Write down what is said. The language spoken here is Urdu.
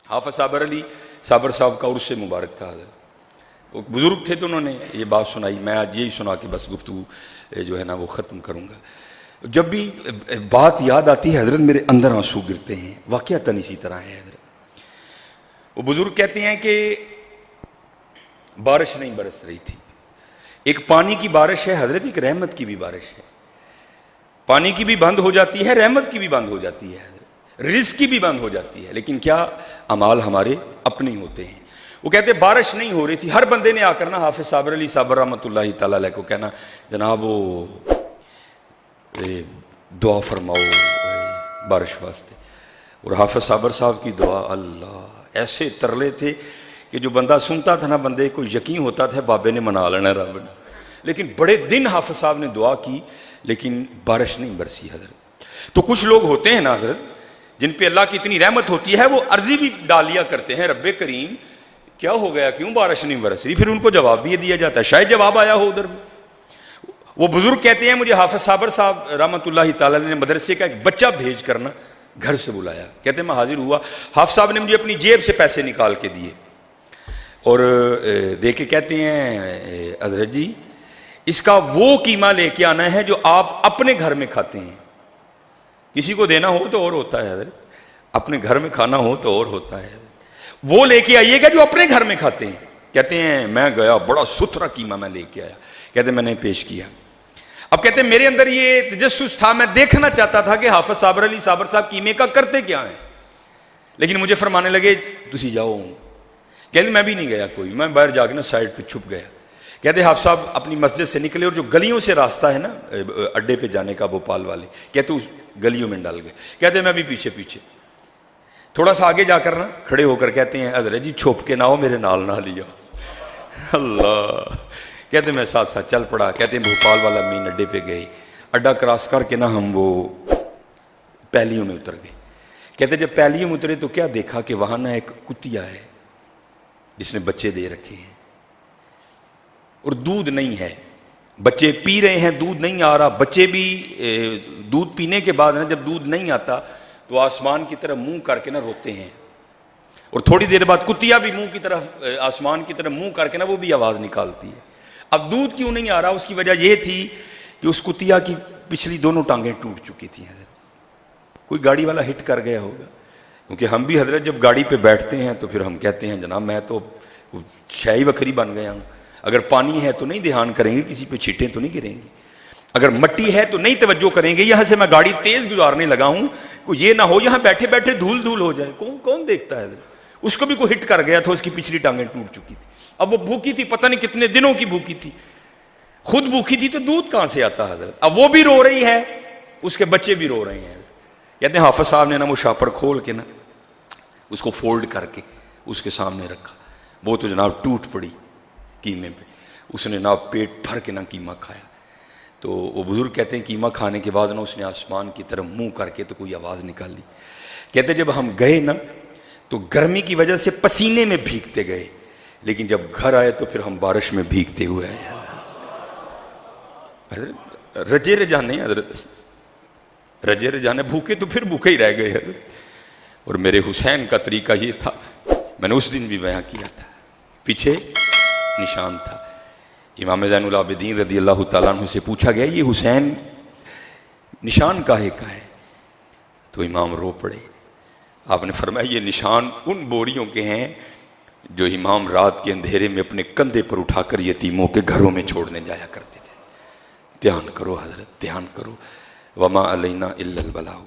حافظ صابر علی صابر صاحب کا عرس مبارک تھا حضرت، وہ بزرگ تھے تو انہوں نے یہ بات سنائی، میں آج یہی سنا کے بس گفتگو جو ہے نا وہ ختم کروں گا۔ جب بھی بات یاد آتی ہے حضرت میرے اندر آنسو گرتے ہیں، واقعتاً اسی طرح ہے حضرت۔ وہ بزرگ کہتے ہیں کہ بارش نہیں برس رہی تھی، ایک پانی کی بارش ہے حضرت، ایک رحمت کی بھی بارش ہے، پانی کی بھی بند ہو جاتی ہے، رحمت کی بھی بند ہو جاتی ہے حضرت، رزق کی بھی بند ہو جاتی ہے، لیکن کیا اعمال ہمارے اپنے ہوتے ہیں۔ وہ کہتے بارش نہیں ہو رہی تھی، ہر بندے نے آ کر نا حافظ صابر علی صابر رحمۃ اللہ تعالیٰ علیہ کو کہنا جناب وہ دعا فرماؤ بارش واسطے، اور حافظ صابر صاحب کی دعا اللہ ایسے ترلے تھے کہ جو بندہ سنتا تھا نا بندے کو یقین ہوتا تھا بابے نے منا لینا رب نے، لیکن بڑے دن حافظ صاحب نے دعا کی لیکن بارش نہیں برسی حضرت۔ تو کچھ لوگ ہوتے ہیں نا حضرت جن پہ اللہ کی اتنی رحمت ہوتی ہے، وہ عرضی بھی ڈال لیا کرتے ہیں رب کریم کیا ہو گیا، کیوں بارش نہیں برس رہی، پھر ان کو جواب بھی دیا جاتا ہے، شاید جواب آیا ہو ادھر بھی۔ وہ بزرگ کہتے ہیں مجھے حافظ صابر صاحب رحمۃ اللہ تعالیٰ نے مدرسے کا ایک بچہ بھیج کرنا گھر سے بلایا، کہتے ہیں میں حاضر ہوا، حافظ صاحب نے مجھے اپنی جیب سے پیسے نکال کے دیے اور دے کے کہتے ہیں حضرت جی اس کا وہ قیمہ لے کے آنا ہے جو آپ اپنے گھر میں کھاتے ہیں، کسی کو دینا ہو تو اور ہوتا ہے حضرت، اپنے گھر میں کھانا ہو تو اور ہوتا ہے، وہ لے کے آئیے گا جو اپنے گھر میں کھاتے ہیں۔ کہتے ہیں میں گیا بڑا ستھرا قیمہ میں لے کے آیا، کہتے ہیں میں نے پیش کیا۔ اب کہتے ہیں میرے اندر یہ تجسس تھا، میں دیکھنا چاہتا تھا کہ حافظ صابر علی صابر صاحب قیمے کا کرتے کیا ہیں، لیکن مجھے فرمانے لگے تسی جاؤ، کہتے میں بھی نہیں گیا کوئی، میں باہر جا کے نا سائڈ پہ چھپ گیا۔ کہتے حافظ صاحب اپنی مسجد سے نکلے اور جو گلیوں سے راستہ ہے نا اڈے پہ جانے کا بھوپال والے، کہتے اس گلیوں میں ڈال گئے، کہتے میں بھی پیچھے پیچھے تھوڑا سا آگے جا کر نا کھڑے ہو کر کہتے ہیں حضرت جی چھوپ کے نہ ہو میرے نال نہ لیا اللہ، کہتے میں ساتھ ساتھ چل پڑا۔ کہتے ہیں بھوپال والا مین اڈے پہ گئے، اڈا کراس کر کے نا ہم وہ پہلیوں میں اتر گئے۔ کہتے جب پہلیوں میں اترے تو کیا دیکھا کہ وہاں نا ایک کتیا ہے جس نے بچے دے رکھے ہیں اور دودھ نہیں ہے، بچے پی رہے ہیں دودھ نہیں آ رہا، بچے بھی دودھ پینے کے بعد نا جب دودھ نہیں آتا تو آسمان کی طرف منہ کر کے نا روتے ہیں، اور تھوڑی دیر بعد کتیا بھی منہ کی طرف آسمان کی طرف منہ کر کے نا وہ بھی آواز نکالتی ہے۔ اب دودھ کیوں نہیں آ رہا، اس کی وجہ یہ تھی کہ اس کتیا کی پچھلی دونوں ٹانگیں ٹوٹ چکی تھیں حضرت، کوئی گاڑی والا ہٹ کر گیا ہوگا، کیونکہ ہم بھی حضرت جب گاڑی پہ بیٹھتے ہیں تو پھر ہم کہتے ہیں جناب میں تو شاہی وکھری بن گیا ہوں، اگر پانی ہے تو نہیں دھیان کریں گے، کسی پہ چھینٹیں تو نہیں گریں گے، اگر مٹی ہے تو نہیں توجہ کریں گے، یہاں سے میں گاڑی تیز گزارنے لگا ہوں کوئی یہ نہ ہو یہاں بیٹھے بیٹھے دھول دھول ہو جائے، کون دیکھتا ہے حضرت۔ اس کو بھی کوئی ہٹ کر گیا تھا، اس کی پچھلی ٹانگیں ٹوٹ چکی تھی، اب وہ بھوکی تھی پتہ نہیں کتنے دنوں کی بھوکی تھی، خود بھوکی تھی تو دودھ کہاں سے آتا حضرت، اب وہ بھی رو رہی ہے اس کے بچے بھی رو رہے ہیں۔ کہتے ہیں حافظ صاحب نے نا وہ شاپر کھول کے نا اس کو فولڈ کر کے اس کے سامنے رکھا، وہ تو جناب ٹوٹ پڑی قیمے پہ، اس نے نا پیٹ بھر کے نا قیمہ کھایا۔ تو وہ بزرگ کہتے ہیں قیمہ کھانے کے بعد نا اس نے آسمان کی طرف منہ کر کے تو کوئی آواز نکالی، کہتے جب ہم گئے نا تو گرمی کی وجہ سے پسینے میں بھیگتے گئے، لیکن جب گھر آئے تو پھر ہم بارش میں بھیگتے ہوئے آئے۔ حضرت رجے رجانے حضرت رجے رجانے، بھوکے تو پھر بھوکے ہی رہ گئے حضرت۔ اور میرے حسین کا طریقہ یہ تھا، میں نے اس دن بھی بیان کیا تھا، پیچھے نشان تھا۔ امام زین العابدین رضی اللہ تعالیٰ عنہ سے پوچھا گیا یہ حسین نشان کاہے کا ہے، تو امام رو پڑے۔ آپ نے فرمایا یہ نشان ان بوریوں کے ہیں جو امام رات کے اندھیرے میں اپنے کندھے پر اٹھا کر یتیموں کے گھروں میں چھوڑنے جایا کرتے تھے۔ دھیان کرو حضرت، دھیان کرو، وما علینا الا البلاغ۔